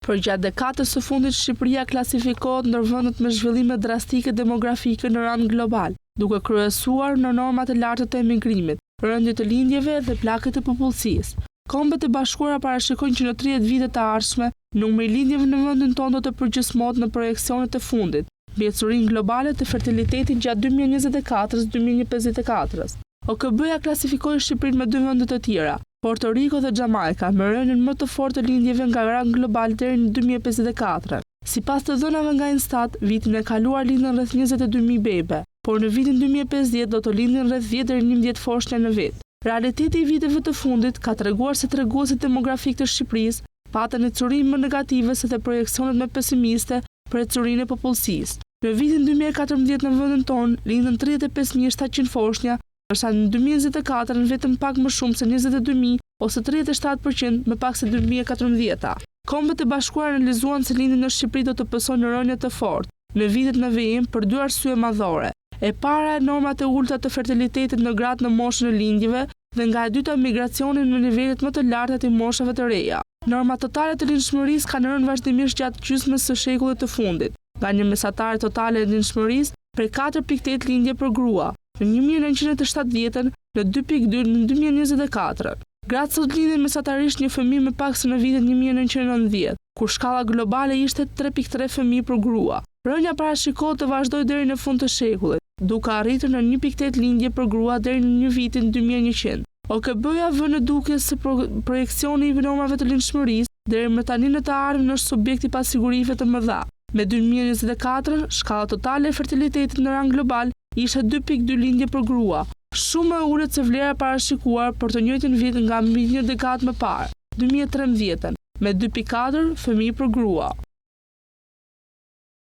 Për gjatë dekadës së fundit, Shqipëria klasifikohet ndër vendet me zhvillime drastike demografike në rang global, duke kryesuar në normat e larta të emigrimit, rëndje të lindjeve dhe pllakët të popullsisë. Kombet e Bashkuara parashikojnë që në 30 vitet të ardhshme, numri i lindjeve në vendin tonë do të përgjysmohet në projekcionet e fundit, mbi ecurinë globale të fertilitetit gjatë 2024-2054. OKB-ja klasifikoi Shqipërinë me 2 vende të tjera, Porto Rico dhe Jamaica, me rënien më të fortë të lindjeve nga rang global deri në 2054. Sipas të dhënave nga Instat, vitin e kaluar lindën rreth 22.000 bebe, por në vitin 2050 do të lindin rreth 10 deri në 11 foshnja në vit. Realiteti i viteve të fundit ka treguar se treguesit demografik të Shqipërisë patën ecurinë më negative se të projekcionet më pesimiste për ecurinë e popullsisë. Në vitin 2014 në vendin tonë lindën 35.700 foshnja, ndërsa në 2024 në vetëm pak më shumë se 22.000 ose 37% më pak se 2014. Kombet e Bashkuara analizuan se lindja në Shqipëri do të pësojë në rënje të fortë në vitet në vijim për 2 arsye madhore. E para e normat e ulta të fertilitetit në gratë në moshën e lindjeve dhe nga e dyta migracioni në nivelet më të larta të moshave të reja. Norma totale të lindshmërisë kanë rënë vazhdimisht gjatë gjysmës së shekullit të fundit, nga një mesatare totale e lindshmërisë për 4.8 lindje për grua në 1970 në 2.2 në 2024. Gratë sot lindin mesatarisht një fëmijë më pak se në vitet 1990, kur shkalla globale ishte 3.3 fëmijë për grua. Rënja parashikohet të vazhdojë deri në fund të shekullit, duke arritur në 1.8 lindje për grua deri në vitin 2100. OKB-ja vë në duke se projekcioni i normave të lindshmërisë deri më tani në të ardhmen është subjekt i pasigurive të mëdha. Me 2024, shkalla totale e fertilitetit në rang global ishte 2.2 lindje për grua, shumë më ulët se vlera parashikuar për të njëjtin vit nga mbi një dekadë më parë, 2013, me 2.4 fëmijë për grua.